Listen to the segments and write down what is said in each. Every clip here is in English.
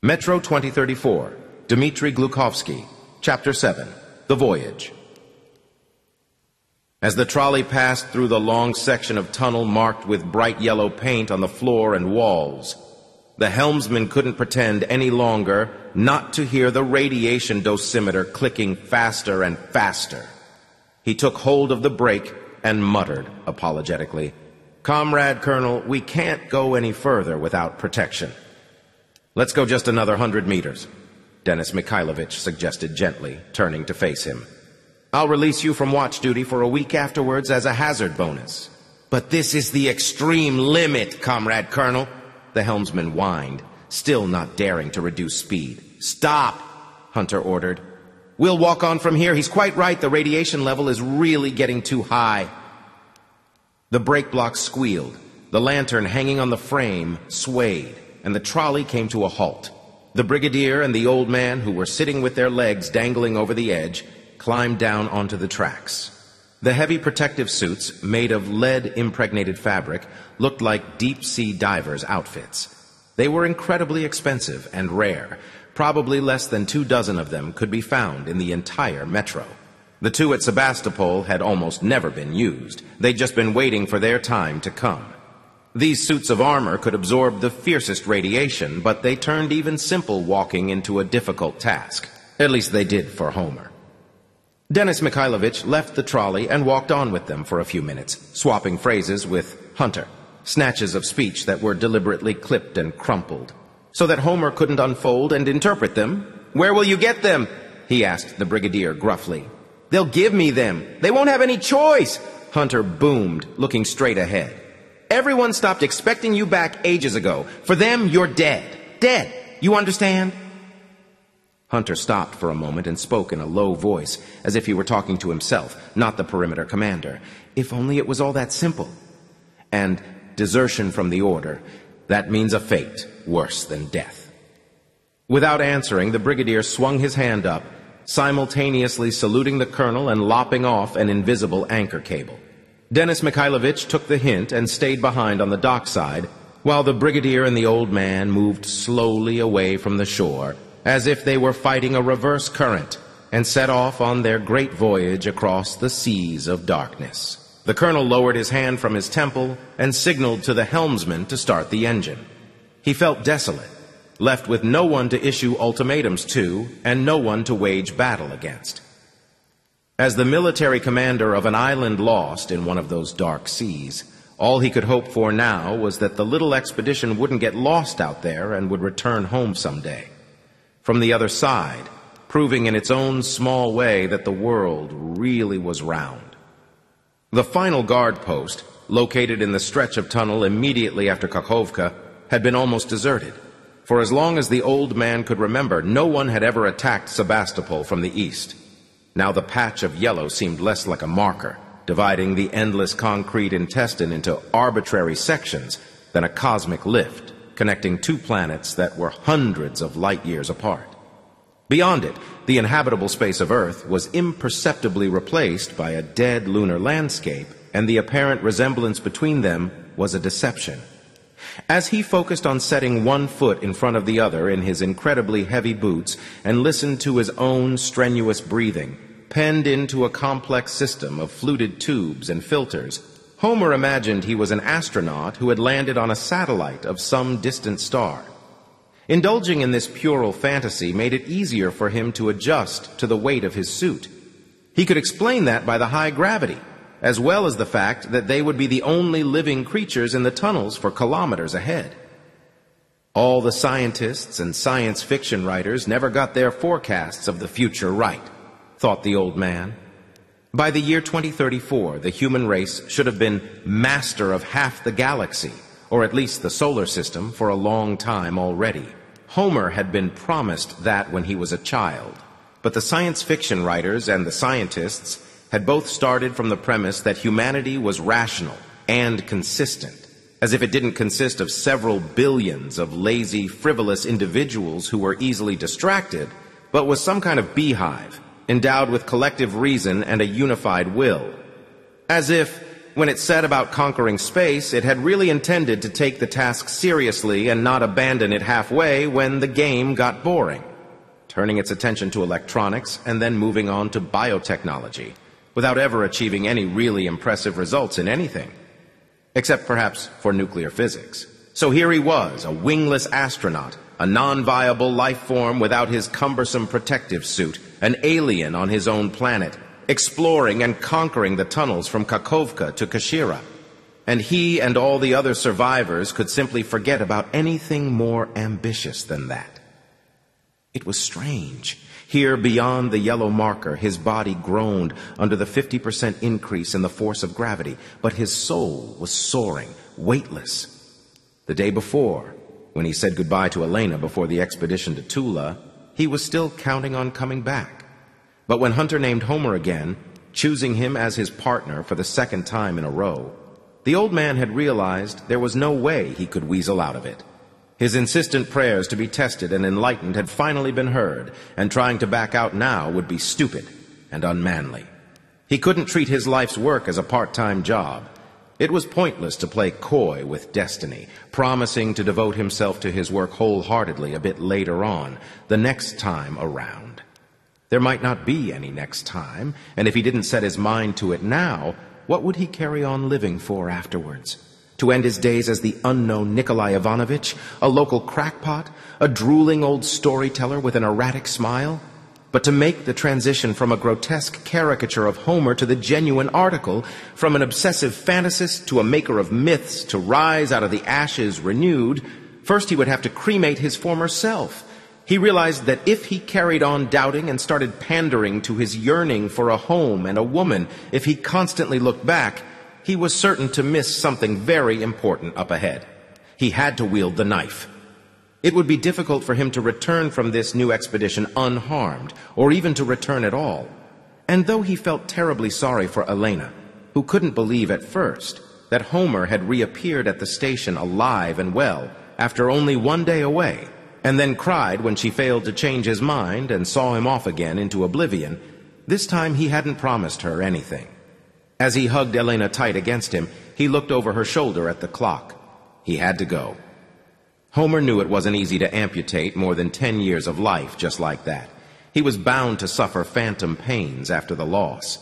Metro 2034, Dmitry Glukhovsky, Chapter 7, The Voyage. As the trolley passed through the long section of tunnel marked with bright yellow paint on the floor and walls, the helmsman couldn't pretend any longer not to hear the radiation dosimeter clicking faster and faster. He took hold of the brake and muttered apologetically, "Comrade Colonel, we can't go any further without protection." "Let's go just another 100 meters, Denis Mikhailovich suggested gently, turning to face him. "I'll release you from watch duty for a week afterwards as a hazard bonus." "But this is the extreme limit, Comrade Colonel," the helmsman whined, still not daring to reduce speed. "Stop," Hunter ordered. "We'll walk on from here. He's quite right. The radiation level is really getting too high." The brake block squealed. The lantern hanging on the frame swayed, and the trolley came to a halt. The brigadier and the old man, who were sitting with their legs dangling over the edge, climbed down onto the tracks. The heavy protective suits, made of lead-impregnated fabric, looked like deep-sea divers' outfits. They were incredibly expensive and rare. Probably less than 24 of them could be found in the entire metro. The two at Sevastopol had almost never been used. They'd just been waiting for their time to come. These suits of armor could absorb the fiercest radiation, but they turned even simple walking into a difficult task. At least they did for Homer. Denis Mikhailovich left the trolley and walked on with them for a few minutes, swapping phrases with Hunter, snatches of speech that were deliberately clipped and crumpled, so that Homer couldn't unfold and interpret them. "Where will you get them?" he asked the brigadier gruffly. "They'll give me them. They won't have any choice," Hunter boomed, looking straight ahead. "Everyone stopped expecting you back ages ago. For them, you're dead. Dead. You understand?" Hunter stopped for a moment and spoke in a low voice, as if he were talking to himself, not the perimeter commander. "If only it was all that simple. And desertion from the order, that means a fate worse than death." Without answering, the brigadier swung his hand up, simultaneously saluting the colonel and lopping off an invisible anchor cable. Denis Mikhailovich took the hint and stayed behind on the dockside, while the brigadier and the old man moved slowly away from the shore, as if they were fighting a reverse current, and set off on their great voyage across the seas of darkness. The colonel lowered his hand from his temple and signaled to the helmsman to start the engine. He felt desolate, left with no one to issue ultimatums to, and no one to wage battle against. As the military commander of an island lost in one of those dark seas, all he could hope for now was that the little expedition wouldn't get lost out there and would return home someday. From the other side, proving in its own small way that the world really was round. The final guard post, located in the stretch of tunnel immediately after Kakhovka, had been almost deserted. For as long as the old man could remember, no one had ever attacked Sevastopol from the east. Now the patch of yellow seemed less like a marker, dividing the endless concrete intestine into arbitrary sections than a cosmic lift, connecting two planets that were hundreds of light years apart. Beyond it, the inhabitable space of Earth was imperceptibly replaced by a dead lunar landscape, and the apparent resemblance between them was a deception. As he focused on setting one foot in front of the other in his incredibly heavy boots and listened to his own strenuous breathing, penned into a complex system of fluted tubes and filters, Homer imagined he was an astronaut who had landed on a satellite of some distant star. Indulging in this puerile fantasy made it easier for him to adjust to the weight of his suit. He could explain that by the high gravity, as well as the fact that they would be the only living creatures in the tunnels for kilometers ahead. All the scientists and science fiction writers never got their forecasts of the future right, thought the old man. By the year 2034, the human race should have been master of half the galaxy, or at least the solar system, for a long time already. Homer had been promised that when he was a child, but the science fiction writers and the scientists had both started from the premise that humanity was rational and consistent, as if it didn't consist of several billions of lazy, frivolous individuals who were easily distracted, but was some kind of beehive, endowed with collective reason and a unified will. As if, When it set about conquering space, it had really intended to take the task seriously and not abandon it halfway when the game got boring, turning its attention to electronics and then moving on to biotechnology, without ever achieving any really impressive results in anything, except perhaps for nuclear physics. So here he was, a wingless astronaut, a non-viable life form without his cumbersome protective suit, an alien on his own planet, exploring and conquering the tunnels from Kakhovka to Kashira. And he and all the other survivors could simply forget about anything more ambitious than that. It was strange. Here, beyond the yellow marker, his body groaned under the 50% increase in the force of gravity, but his soul was soaring, weightless. The day before, when he said goodbye to Elena before the expedition to Tula, he was still counting on coming back. But when Hunter named Homer again, choosing him as his partner for the second time in a row, the old man had realized there was no way he could weasel out of it. His insistent prayers to be tested and enlightened had finally been heard, and trying to back out now would be stupid and unmanly. He couldn't treat his life's work as a part-time job. It was pointless to play coy with destiny, promising to devote himself to his work wholeheartedly a bit later on, the next time around. There might not be any next time, and if he didn't set his mind to it now, what would he carry on living for afterwards? To end his days as the unknown Nikolai Ivanovich, a local crackpot, a drooling old storyteller with an erratic smile? But to make the transition from a grotesque caricature of Homer to the genuine article, from an obsessive fantasist to a maker of myths, to rise out of the ashes renewed, first he would have to cremate his former self. He realized that if he carried on doubting and started pandering to his yearning for a home and a woman, if he constantly looked back, he was certain to miss something very important up ahead. He had to wield the knife. It would be difficult for him to return from this new expedition unharmed, or even to return at all. And though he felt terribly sorry for Elena, who couldn't believe at first that Homer had reappeared at the station alive and well after only one day away, and then cried when she failed to change his mind and saw him off again into oblivion, this time he hadn't promised her anything. As he hugged Elena tight against him, he looked over her shoulder at the clock. He had to go. Homer knew it wasn't easy to amputate more than 10 years of life just like that. He was bound to suffer phantom pains after the loss.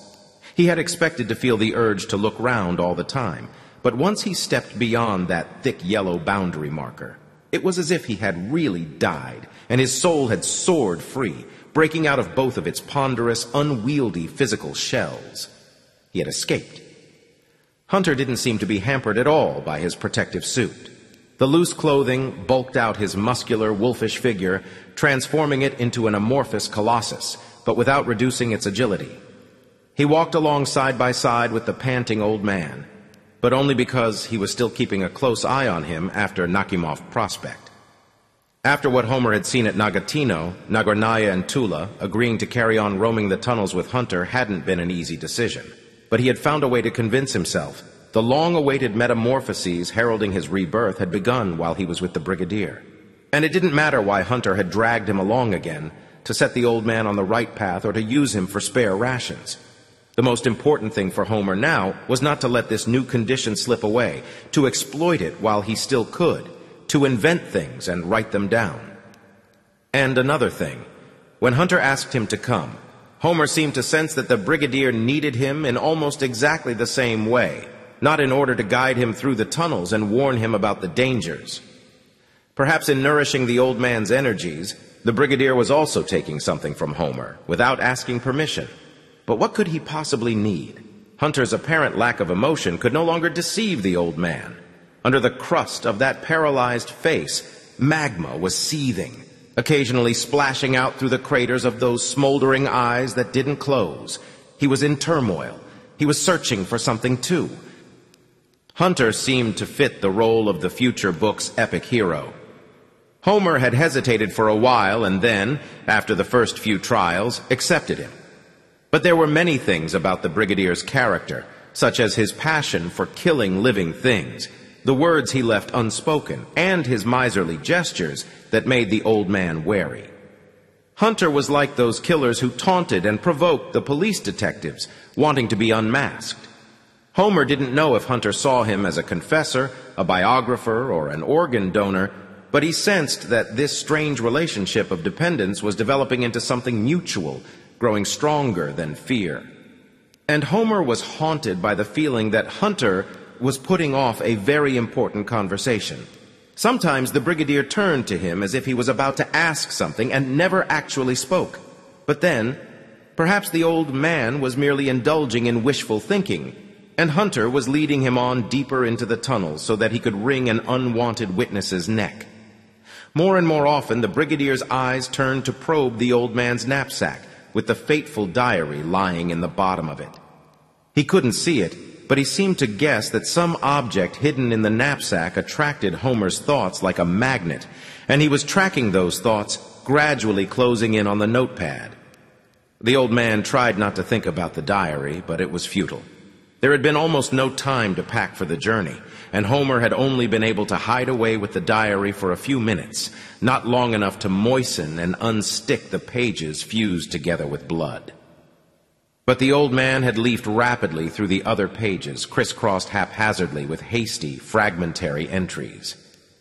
He had expected to feel the urge to look round all the time, but once he stepped beyond that thick yellow boundary marker, it was as if he had really died, and his soul had soared free, breaking out of both of its ponderous, unwieldy physical shells. He had escaped. Hunter didn't seem to be hampered at all by his protective suit. The loose clothing bulked out his muscular, wolfish figure, transforming it into an amorphous colossus, but without reducing its agility. He walked along side by side with the panting old man, but only because he was still keeping a close eye on him after Nakimov Prospect. After what Homer had seen at Nagatino, Nagornaya and Tula, agreeing to carry on roaming the tunnels with Hunter hadn't been an easy decision. But he had found a way to convince himself the long-awaited metamorphoses heralding his rebirth had begun while he was with the brigadier. And it didn't matter why Hunter had dragged him along again, to set the old man on the right path or to use him for spare rations. The most important thing for Homer now was not to let this new condition slip away, to exploit it while he still could, to invent things and write them down. And another thing, when Hunter asked him to come, Homer seemed to sense that the brigadier needed him in almost exactly the same way, not in order to guide him through the tunnels and warn him about the dangers. Perhaps in nourishing the old man's energies, the brigadier was also taking something from Homer, without asking permission. But what could he possibly need? Hunter's apparent lack of emotion could no longer deceive the old man. Under the crust of that paralyzed face, magma was seething, occasionally splashing out through the craters of those smoldering eyes that didn't close. He was in turmoil. He was searching for something too. Hunter seemed to fit the role of the future book's epic hero. Homer had hesitated for a while and then, after the first few trials, accepted him. But there were many things about the brigadier's character, such as his passion for killing living things, the words he left unspoken, and his miserly gestures that made the old man wary. Hunter was like those killers who taunted and provoked the police detectives, wanting to be unmasked. Homer didn't know if Hunter saw him as a confessor, a biographer, or an organ donor, but he sensed that this strange relationship of dependence was developing into something mutual, growing stronger than fear. And Homer was haunted by the feeling that Hunter was putting off a very important conversation. Sometimes the brigadier turned to him as if he was about to ask something and never actually spoke. But then, perhaps the old man was merely indulging in wishful thinking, and Hunter was leading him on deeper into the tunnel so that he could wring an unwanted witness's neck. More and more often, the brigadier's eyes turned to probe the old man's knapsack, with the fateful diary lying in the bottom of it. He couldn't see it, but he seemed to guess that some object hidden in the knapsack attracted Homer's thoughts like a magnet, and he was tracking those thoughts, gradually closing in on the notepad. The old man tried not to think about the diary, but it was futile. There had been almost no time to pack for the journey, and Homer had only been able to hide away with the diary for a few minutes, not long enough to moisten and unstick the pages fused together with blood. But the old man had leafed rapidly through the other pages, crisscrossed haphazardly with hasty, fragmentary entries.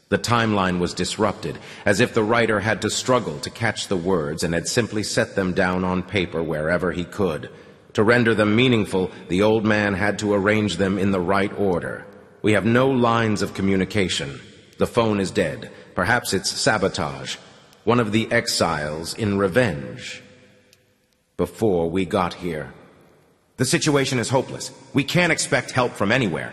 The timeline was disrupted, as if the writer had to struggle to catch the words and had simply set them down on paper wherever he could. To render them meaningful, the old man had to arrange them in the right order. We have no lines of communication. The phone is dead. Perhaps it's sabotage. One of the exiles in revenge. Before we got here. The situation is hopeless. We can't expect help from anywhere.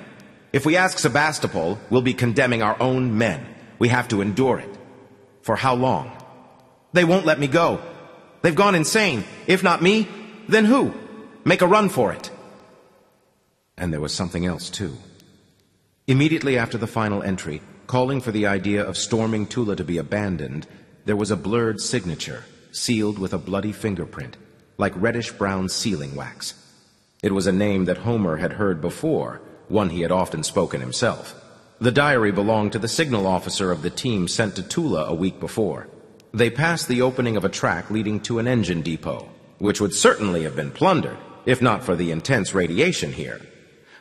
If we ask Sevastopol, we'll be condemning our own men. We have to endure it. For how long? They won't let me go. They've gone insane. If not me, then who? Make a run for it. And there was something else, too. Immediately after the final entry, calling for the idea of storming Tula to be abandoned, there was a blurred signature, sealed with a bloody fingerprint, like reddish-brown sealing wax. It was a name that Homer had heard before, one he had often spoken himself. The diary belonged to the signal officer of the team sent to Tula a week before. They passed the opening of a track leading to an engine depot, which would certainly have been plundered, if not for the intense radiation here.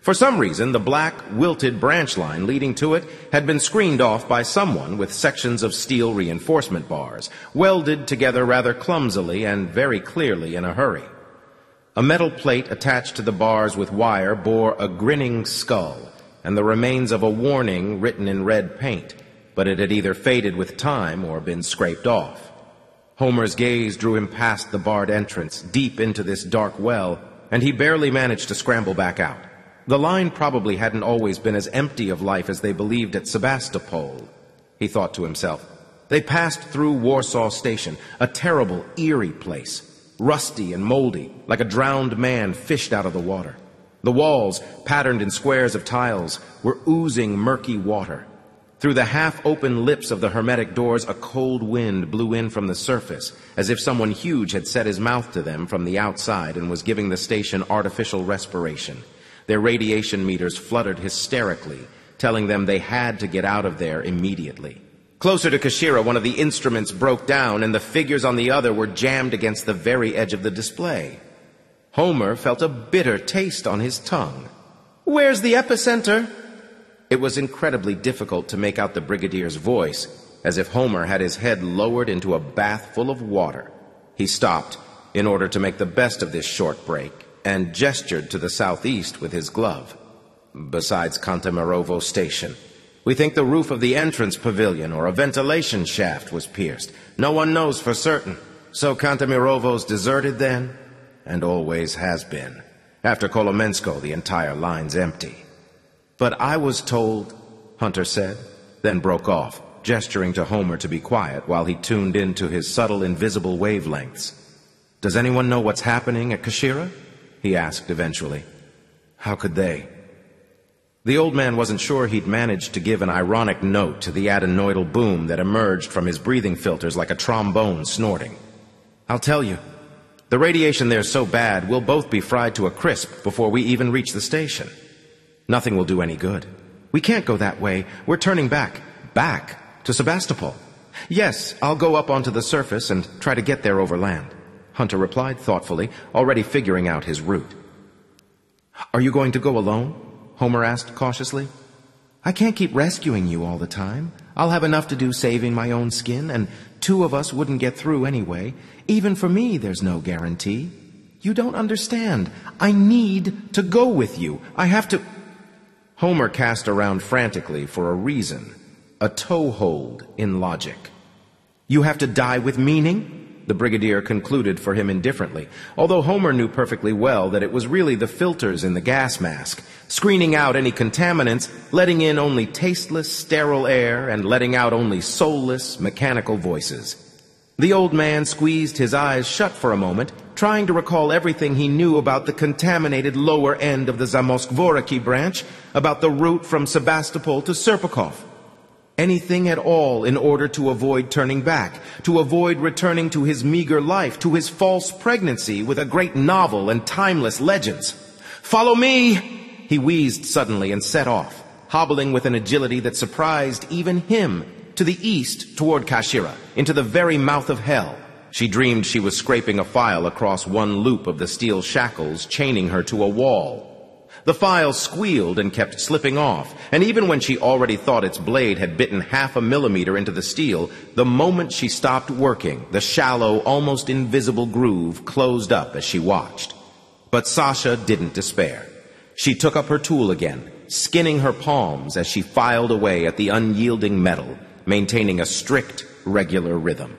For some reason, the black, wilted branch line leading to it had been screened off by someone with sections of steel reinforcement bars, welded together rather clumsily and very clearly in a hurry. A metal plate attached to the bars with wire bore a grinning skull and the remains of a warning written in red paint, but it had either faded with time or been scraped off. Homer's gaze drew him past the barred entrance, deep into this dark well, and he barely managed to scramble back out. The line probably hadn't always been as empty of life as they believed at Sevastopol, he thought to himself. They passed through Warsaw Station, a terrible, eerie place, rusty and moldy, like a drowned man fished out of the water. The walls, patterned in squares of tiles, were oozing murky water. Through the half-open lips of the hermetic doors, a cold wind blew in from the surface, as if someone huge had set his mouth to them from the outside and was giving the station artificial respiration. Their radiation meters fluttered hysterically, telling them they had to get out of there immediately. Closer to Kashira, one of the instruments broke down, and the figures on the other were jammed against the very edge of the display. Homer felt a bitter taste on his tongue. "Where's the epicenter?" It was incredibly difficult to make out the brigadier's voice, as if Homer had his head lowered into a bath full of water. He stopped, in order to make the best of this short break, and gestured to the southeast with his glove. "Besides Kantemirovo Station. We think the roof of the entrance pavilion or a ventilation shaft was pierced. No one knows for certain. So Kantemirovo's deserted then? And always has been. After Kolomensko, the entire line's empty." "But I was told," Hunter said, then broke off, gesturing to Homer to be quiet while he tuned into his subtle invisible wavelengths. "Does anyone know what's happening at Kashira?" he asked eventually. "How could they?" The old man wasn't sure he'd managed to give an ironic note to the adenoidal boom that emerged from his breathing filters like a trombone snorting. "I'll tell you. The radiation there's so bad, we'll both be fried to a crisp before we even reach the station. Nothing will do any good. We can't go that way. We're turning back. Back? To Sevastopol? Yes, I'll go up onto the surface and try to get there over land," Hunter replied thoughtfully, already figuring out his route. "Are you going to go alone?" Homer asked cautiously. "I can't keep rescuing you all the time. I'll have enough to do saving my own skin, and 2 of us wouldn't get through anyway. Even for me, there's no guarantee. You don't understand. I need to go with you. I have to—" Homer cast around frantically for a reason, a toehold in logic. "You have to die with meaning?" The brigadier concluded for him indifferently, although Homer knew perfectly well that it was really the filters in the gas mask, screening out any contaminants, letting in only tasteless, sterile air, and letting out only soulless, mechanical voices. The old man squeezed his eyes shut for a moment, trying to recall everything he knew about the contaminated lower end of the Zamoskvoreki branch, about the route from Sevastopol to Serpukhov. Anything at all in order to avoid turning back, to avoid returning to his meager life, to his false pregnancy with a great novel and timeless legends. "Follow me!" He wheezed suddenly and set off, hobbling with an agility that surprised even him, to the east toward Kashira, into the very mouth of hell. She dreamed she was scraping a file across one loop of the steel shackles, chaining her to a wall. The file squealed and kept slipping off, and even when she already thought its blade had bitten 0.5 millimeter into the steel, the moment she stopped working, the shallow, almost invisible groove closed up as she watched. But Sasha didn't despair. She took up her tool again, skinning her palms as she filed away at the unyielding metal, maintaining a strict, regular rhythm.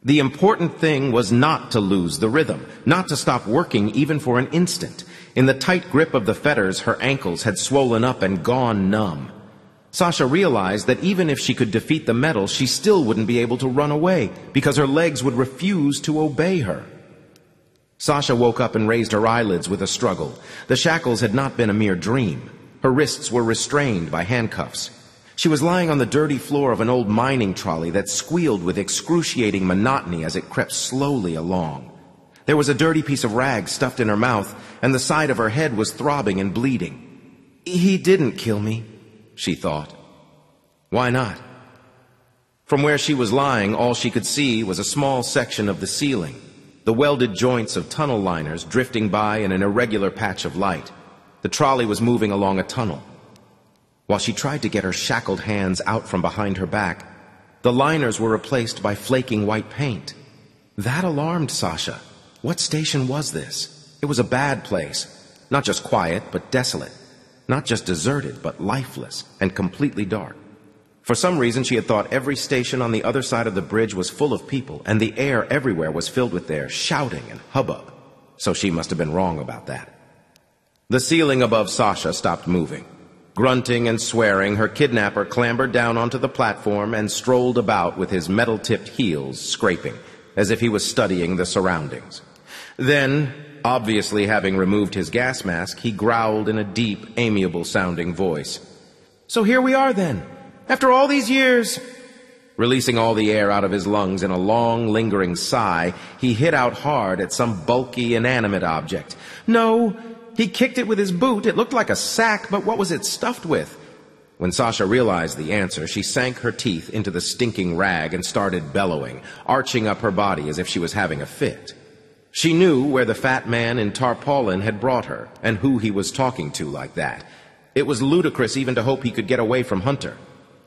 The important thing was not to lose the rhythm, not to stop working even for an instant. In the tight grip of the fetters, her ankles had swollen up and gone numb. Sasha realized that even if she could defeat the metal, she still wouldn't be able to run away, because her legs would refuse to obey her. Sasha woke up and raised her eyelids with a struggle. The shackles had not been a mere dream. Her wrists were restrained by handcuffs. She was lying on the dirty floor of an old mining trolley that squealed with excruciating monotony as it crept slowly along. There was a dirty piece of rag stuffed in her mouth, and the side of her head was throbbing and bleeding. "He didn't kill me," she thought. Why not? From where she was lying, all she could see was a small section of the ceiling, the welded joints of tunnel liners drifting by in an irregular patch of light. The trolley was moving along a tunnel. While she tried to get her shackled hands out from behind her back, the liners were replaced by flaking white paint. That alarmed Sasha. What station was this? It was a bad place. Not just quiet, but desolate. Not just deserted, but lifeless and completely dark. For some reason, she had thought every station on the other side of the bridge was full of people, and the air everywhere was filled with their shouting and hubbub. So she must have been wrong about that. The ceiling above Sasha stopped moving. Grunting and swearing, her kidnapper clambered down onto the platform and strolled about with his metal-tipped heels scraping, as if he was studying the surroundings. Then, obviously having removed his gas mask, he growled in a deep, amiable-sounding voice. "So here we are, then. After all these years." Releasing all the air out of his lungs in a long, lingering sigh, he hit out hard at some bulky, inanimate object. No, he kicked it with his boot. It looked like a sack, but what was it stuffed with? When Sasha realized the answer, she sank her teeth into the stinking rag and started bellowing, arching up her body as if she was having a fit. She knew where the fat man in tarpaulin had brought her, and who he was talking to like that. It was ludicrous even to hope he could get away from Hunter.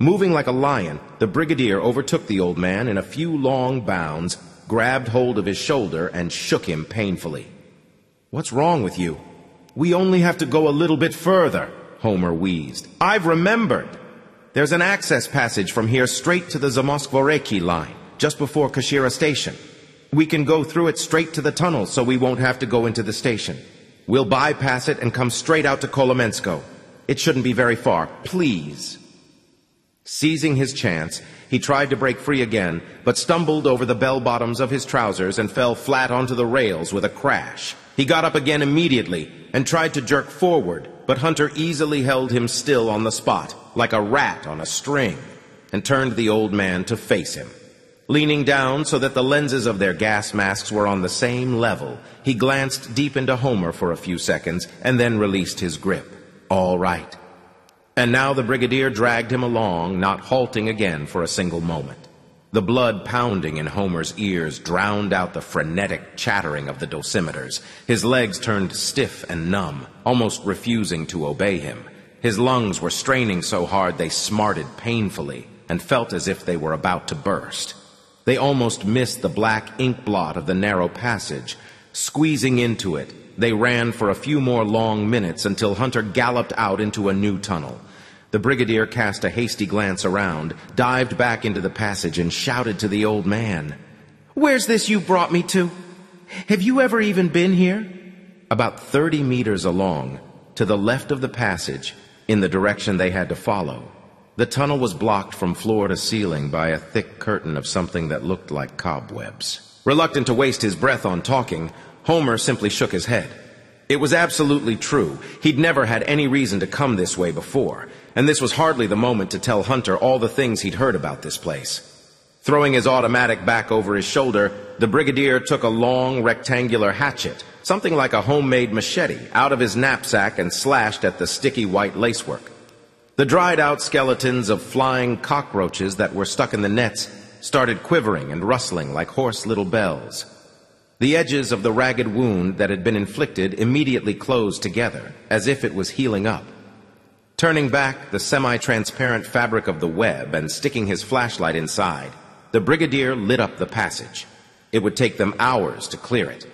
Moving like a lion, the brigadier overtook the old man in a few long bounds, grabbed hold of his shoulder, and shook him painfully. "What's wrong with you?" "We only have to go a little bit further," Homer wheezed. "I've remembered. There's an access passage from here straight to the Zamoskvoreki line, just before Kashira Station. We can go through it straight to the tunnel, so we won't have to go into the station. We'll bypass it and come straight out to Kolomensko. It shouldn't be very far. Please." Seizing his chance, he tried to break free again, but stumbled over the bell-bottoms of his trousers and fell flat onto the rails with a crash. He got up again immediately and tried to jerk forward, but Hunter easily held him still on the spot, like a rat on a string, and turned the old man to face him. Leaning down so that the lenses of their gas masks were on the same level, he glanced deep into Homer for a few seconds and then released his grip. All right. And now the brigadier dragged him along, not halting again for a single moment. The blood pounding in Homer's ears drowned out the frenetic chattering of the dosimeters. His legs turned stiff and numb, almost refusing to obey him. His lungs were straining so hard they smarted painfully and felt as if they were about to burst. They almost missed the black ink blot of the narrow passage. Squeezing into it, they ran for a few more long minutes until Hunter galloped out into a new tunnel. The brigadier cast a hasty glance around, dived back into the passage, and shouted to the old man, "Where's this you brought me to? Have you ever even been here?" About 30 meters along, to the left of the passage, in the direction they had to follow, the tunnel was blocked from floor to ceiling by a thick curtain of something that looked like cobwebs. Reluctant to waste his breath on talking, Homer simply shook his head. It was absolutely true. He'd never had any reason to come this way before, and this was hardly the moment to tell Hunter all the things he'd heard about this place. Throwing his automatic back over his shoulder, the brigadier took a long rectangular hatchet, something like a homemade machete, out of his knapsack and slashed at the sticky white lacework. The dried-out skeletons of flying cockroaches that were stuck in the nets started quivering and rustling like hoarse little bells. The edges of the ragged wound that had been inflicted immediately closed together, as if it was healing up. Turning back the semi-transparent fabric of the web and sticking his flashlight inside, the brigadier lit up the passage. It would take them hours to clear it.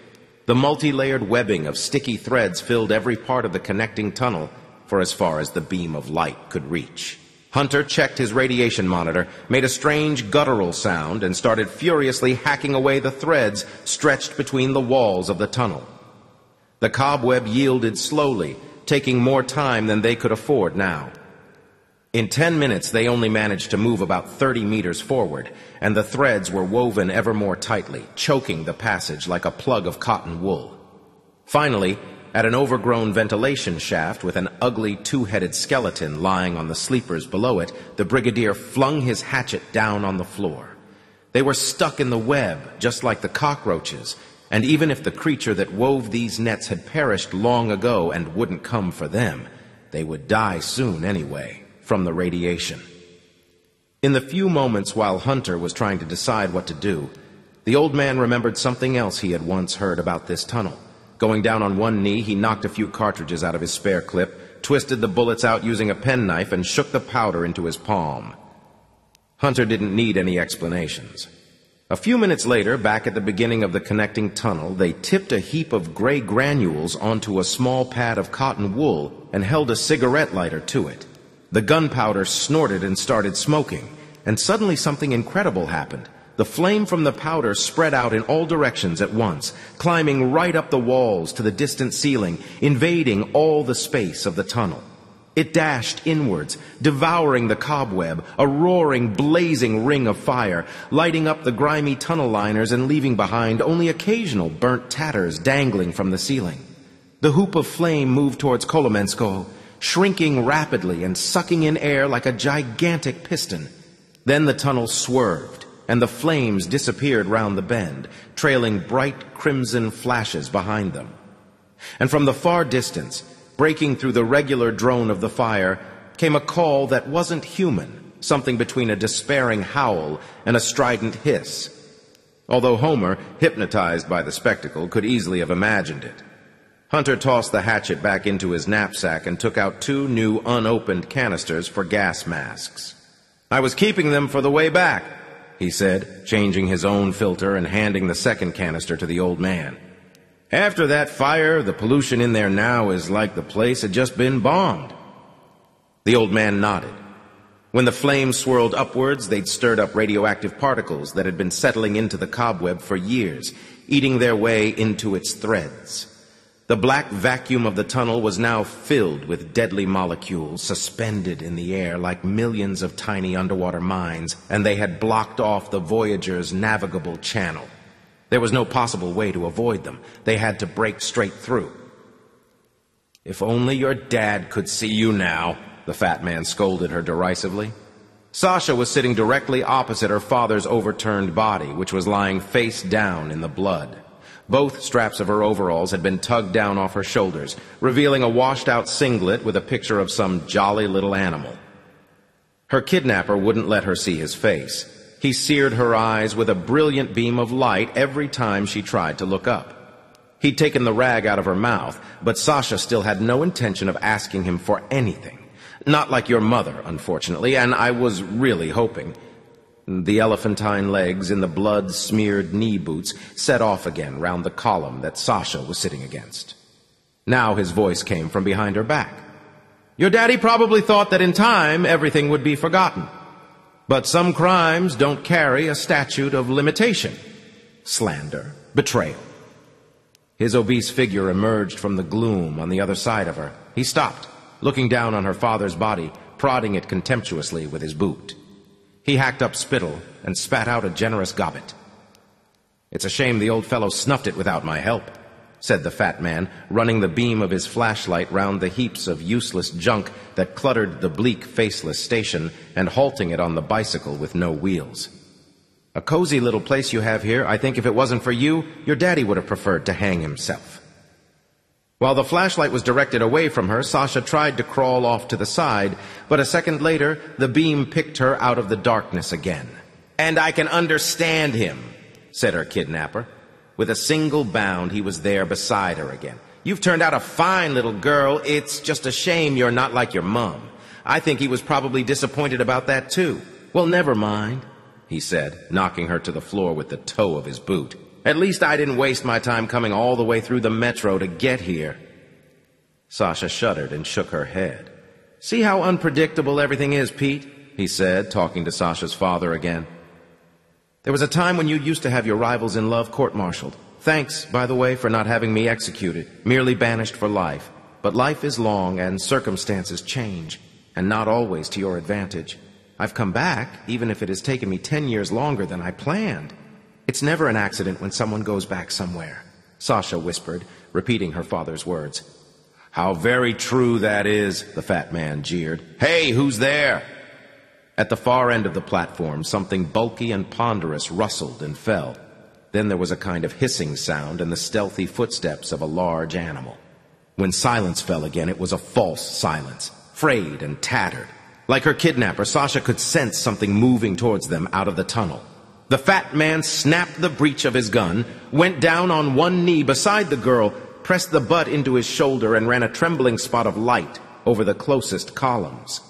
The multi-layered webbing of sticky threads filled every part of the connecting tunnel for as far as the beam of light could reach. Hunter checked his radiation monitor, made a strange guttural sound, and started furiously hacking away the threads stretched between the walls of the tunnel. The cobweb yielded slowly, taking more time than they could afford now. In 10 minutes, they only managed to move about 30 meters forward, and the threads were woven ever more tightly, choking the passage like a plug of cotton wool. Finally, at an overgrown ventilation shaft with an ugly two-headed skeleton lying on the sleepers below it, the brigadier flung his hatchet down on the floor. They were stuck in the web, just like the cockroaches, and even if the creature that wove these nets had perished long ago and wouldn't come for them, they would die soon anyway, from the radiation. In the few moments while Hunter was trying to decide what to do, the old man remembered something else he had once heard about this tunnel. Going down on one knee, he knocked a few cartridges out of his spare clip, twisted the bullets out using a penknife, and shook the powder into his palm. Hunter didn't need any explanations. A few minutes later, back at the beginning of the connecting tunnel, they tipped a heap of gray granules onto a small pad of cotton wool and held a cigarette lighter to it. The gunpowder snorted and started smoking, and suddenly something incredible happened. The flame from the powder spread out in all directions at once, climbing right up the walls to the distant ceiling, invading all the space of the tunnel. It dashed inwards, devouring the cobweb, a roaring, blazing ring of fire, lighting up the grimy tunnel liners and leaving behind only occasional burnt tatters dangling from the ceiling. The hoop of flame moved towards Kolomenskoye, shrinking rapidly and sucking in air like a gigantic piston. Then the tunnel swerved, and the flames disappeared round the bend, trailing bright crimson flashes behind them. And from the far distance, breaking through the regular drone of the fire, came a call that wasn't human, something between a despairing howl and a strident hiss. Although Homer, hypnotized by the spectacle, could easily have imagined it. Hunter tossed the hatchet back into his knapsack and took out 2 new unopened canisters for gas masks. "I was keeping them for the way back," he said, changing his own filter and handing the second canister to the old man. "After that fire, the pollution in there now is like the place had just been bombed." The old man nodded. When the flames swirled upwards, they'd stirred up radioactive particles that had been settling into the cobweb for years, eating their way into its threads. The black vacuum of the tunnel was now filled with deadly molecules suspended in the air like millions of tiny underwater mines, and they had blocked off the Voyager's navigable channel. There was no possible way to avoid them. They had to break straight through. "If only your dad could see you now," the fat man scolded her derisively. Sasha was sitting directly opposite her father's overturned body, which was lying face down in the blood. Both straps of her overalls had been tugged down off her shoulders, revealing a washed-out singlet with a picture of some jolly little animal. Her kidnapper wouldn't let her see his face. He seared her eyes with a brilliant beam of light every time she tried to look up. He'd taken the rag out of her mouth, but Sasha still had no intention of asking him for anything. Not like your mother, unfortunately, and I was really hoping. The elephantine legs in the blood-smeared knee boots set off again round the column that Sasha was sitting against. Now his voice came from behind her back. Your daddy probably thought that in time everything would be forgotten. But some crimes don't carry a statute of limitation. Slander, betrayal. His obese figure emerged from the gloom on the other side of her. He stopped, looking down on her father's body, prodding it contemptuously with his boot. He hacked up spittle and spat out a generous gobbet. It's a shame the old fellow snuffed it without my help, said the fat man, running the beam of his flashlight round the heaps of useless junk that cluttered the bleak, faceless station and halting it on the bicycle with no wheels. A cozy little place you have here. I think if it wasn't for you, your daddy would have preferred to hang himself. While the flashlight was directed away from her, Sasha tried to crawl off to the side, but a second later, the beam picked her out of the darkness again. And I can understand him, said her kidnapper. With a single bound, he was there beside her again. You've turned out a fine little girl. It's just a shame you're not like your mom. I think he was probably disappointed about that, too. Well, never mind, he said, knocking her to the floor with the toe of his boot. At least I didn't waste my time coming all the way through the metro to get here. Sasha shuddered and shook her head. See how unpredictable everything is, Pete, he said, talking to Sasha's father again. There was a time when you used to have your rivals in love court-martialed. Thanks, by the way, for not having me executed, merely banished for life. But life is long and circumstances change, and not always to your advantage. I've come back, even if it has taken me 10 years longer than I planned. It's never an accident when someone goes back somewhere, Sasha whispered, repeating her father's words. How very true that is, the fat man jeered. Hey, who's there? At the far end of the platform, something bulky and ponderous rustled and fell. Then there was a kind of hissing sound and the stealthy footsteps of a large animal. When silence fell again, it was a false silence, frayed and tattered. Like her kidnapper, Sasha could sense something moving towards them out of the tunnel. The fat man snapped the breech of his gun, went down on one knee beside the girl, pressed the butt into his shoulder, and ran a trembling spot of light over the closest columns.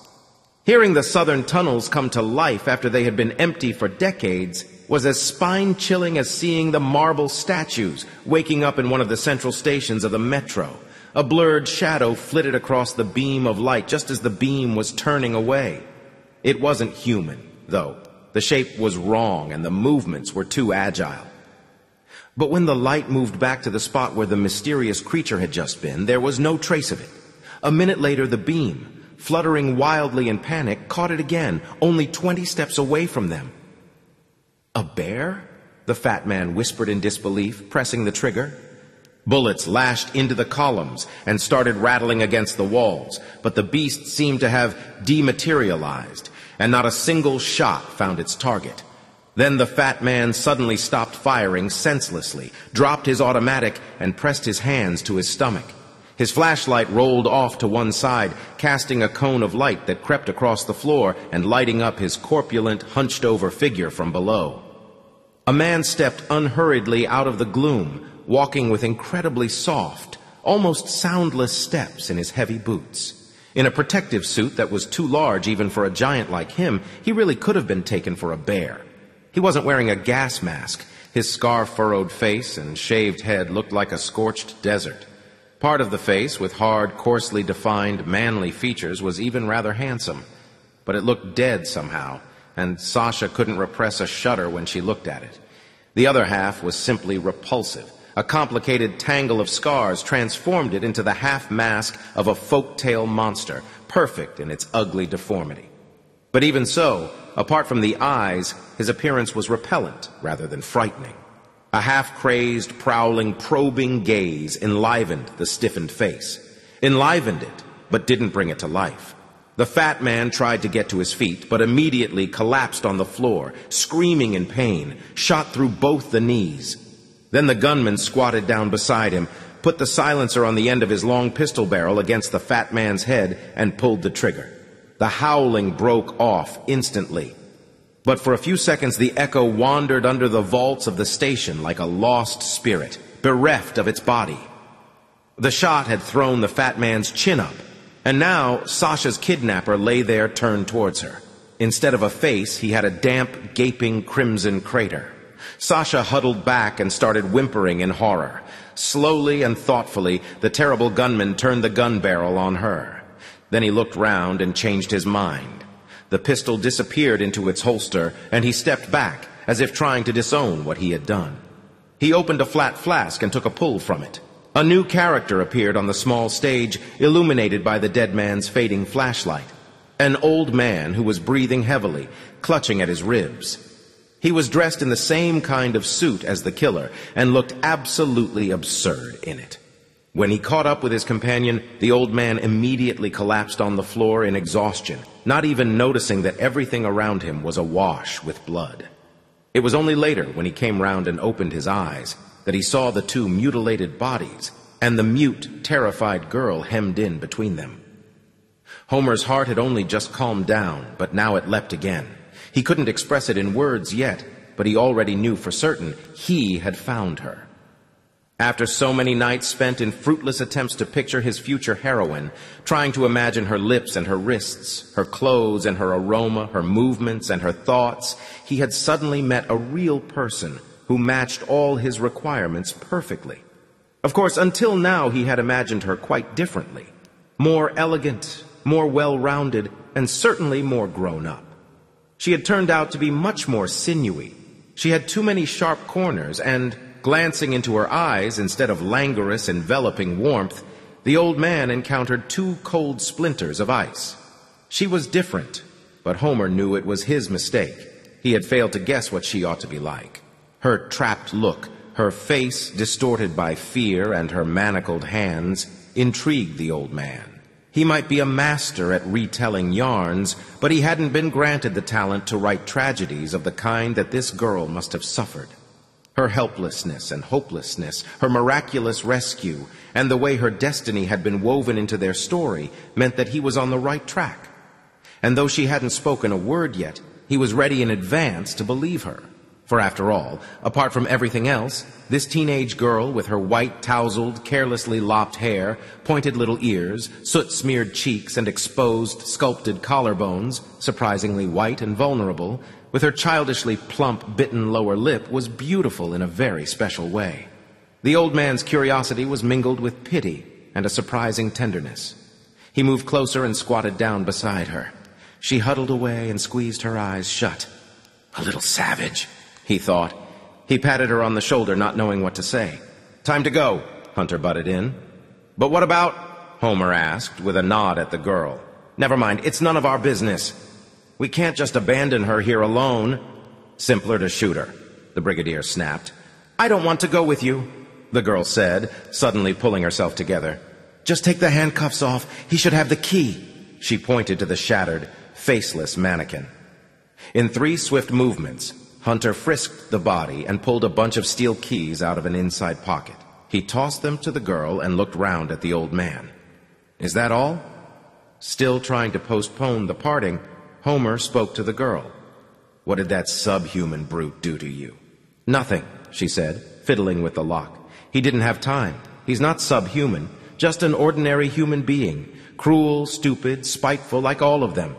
Hearing the southern tunnels come to life after they had been empty for decades was as spine-chilling as seeing the marble statues waking up in one of the central stations of the metro. A blurred shadow flitted across the beam of light just as the beam was turning away. It wasn't human, though. The shape was wrong and the movements were too agile. But when the light moved back to the spot where the mysterious creature had just been, there was no trace of it. A minute later, the beam, fluttering wildly in panic, caught it again, only 20 steps away from them. A bear? The fat man whispered in disbelief, pressing the trigger. Bullets lashed into the columns and started rattling against the walls, but the beast seemed to have dematerialized, and not a single shot found its target. Then the fat man suddenly stopped firing senselessly, dropped his automatic, and pressed his hands to his stomach. His flashlight rolled off to one side, casting a cone of light that crept across the floor and lighting up his corpulent, hunched-over figure from below. A man stepped unhurriedly out of the gloom, walking with incredibly soft, almost soundless steps in his heavy boots. In a protective suit that was too large even for a giant like him, he really could have been taken for a bear. He wasn't wearing a gas mask. His scar-furrowed face and shaved head looked like a scorched desert. Part of the face, with hard, coarsely defined, manly features, was even rather handsome. But it looked dead somehow, and Sasha couldn't repress a shudder when she looked at it. The other half was simply repulsive. A complicated tangle of scars transformed it into the half-mask of a folk-tale monster, perfect in its ugly deformity. But even so, apart from the eyes, his appearance was repellent rather than frightening. A half-crazed, prowling, probing gaze enlivened the stiffened face. Enlivened it, but didn't bring it to life. The fat man tried to get to his feet, but immediately collapsed on the floor, screaming in pain, shot through both the knees. Then the gunman squatted down beside him, put the silencer on the end of his long pistol barrel against the fat man's head, and pulled the trigger. The howling broke off instantly. But for a few seconds the echo wandered under the vaults of the station like a lost spirit, bereft of its body. The shot had thrown the fat man's chin up, and now Sasha's kidnapper lay there turned towards her. Instead of a face, he had a damp, gaping crimson crater. Sasha huddled back and started whimpering in horror. Slowly and thoughtfully, the terrible gunman turned the gun barrel on her. Then he looked round and changed his mind. The pistol disappeared into its holster, and he stepped back, as if trying to disown what he had done. He opened a flat flask and took a pull from it. A new character appeared on the small stage, illuminated by the dead man's fading flashlight. An old man who was breathing heavily, clutching at his ribs. He was dressed in the same kind of suit as the killer, and looked absolutely absurd in it. When he caught up with his companion, the old man immediately collapsed on the floor in exhaustion, not even noticing that everything around him was awash with blood. It was only later, when he came round and opened his eyes, that he saw the two mutilated bodies and the mute, terrified girl hemmed in between them. Homer's heart had only just calmed down, but now it leapt again. He couldn't express it in words yet, but he already knew for certain he had found her. After so many nights spent in fruitless attempts to picture his future heroine, trying to imagine her lips and her wrists, her clothes and her aroma, her movements and her thoughts, he had suddenly met a real person who matched all his requirements perfectly. Of course, until now he had imagined her quite differently. More elegant, more well-rounded, and certainly more grown-up. She had turned out to be much more sinewy. She had too many sharp corners, and, glancing into her eyes instead of languorous, enveloping warmth, the old man encountered two cold splinters of ice. She was different, but Homer knew it was his mistake. He had failed to guess what she ought to be like. Her trapped look, her face distorted by fear, and her manacled hands intrigued the old man. He might be a master at retelling yarns, but he hadn't been granted the talent to write tragedies of the kind that this girl must have suffered. Her helplessness and hopelessness, her miraculous rescue, and the way her destiny had been woven into their story meant that he was on the right track. And though she hadn't spoken a word yet, he was ready in advance to believe her. For after all, apart from everything else, this teenage girl with her white, tousled, carelessly lopped hair, pointed little ears, soot-smeared cheeks, and exposed, sculpted collarbones, surprisingly white and vulnerable, with her childishly plump, bitten lower lip, was beautiful in a very special way. The old man's curiosity was mingled with pity and a surprising tenderness. He moved closer and squatted down beside her. She huddled away and squeezed her eyes shut. A little savage, he thought. He patted her on the shoulder, not knowing what to say. Time to go, Hunter butted in. But what about? Homer asked, with a nod at the girl. Never mind, it's none of our business. We can't just abandon her here alone. Simpler to shoot her, the brigadier snapped. I don't want to go with you, the girl said, suddenly pulling herself together. Just take the handcuffs off. He should have the key. She pointed to the shattered, faceless mannequin. In 3 swift movements, Hunter frisked the body and pulled a bunch of steel keys out of an inside pocket. He tossed them to the girl and looked round at the old man. Is that all? Still trying to postpone the parting, Homer spoke to the girl. What did that subhuman brute do to you? Nothing, she said, fiddling with the lock. He didn't have time. He's not subhuman, just an ordinary human being, cruel, stupid, spiteful, like all of them.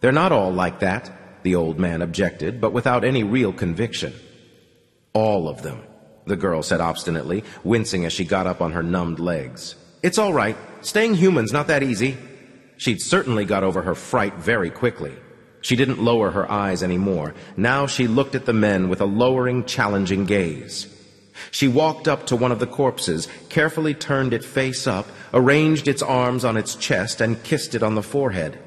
They're not all like that, the old man objected, but without any real conviction. All of them, the girl said obstinately, wincing as she got up on her numbed legs. It's all right. Staying human's not that easy. She'd certainly got over her fright very quickly. She didn't lower her eyes anymore. Now she looked at the men with a lowering, challenging gaze. She walked up to one of the corpses, carefully turned it face up, arranged its arms on its chest, and kissed it on the forehead.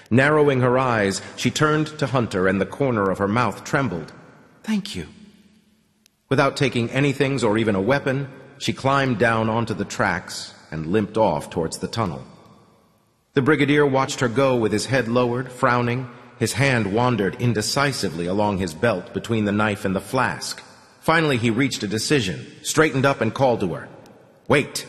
Narrowing her eyes, she turned to Hunter, and the corner of her mouth trembled. Thank you. Without taking anything or even a weapon, she climbed down onto the tracks and limped off towards the tunnel. The brigadier watched her go with his head lowered, frowning. His hand wandered indecisively along his belt between the knife and the flask. Finally, he reached a decision, straightened up and called to her. Wait!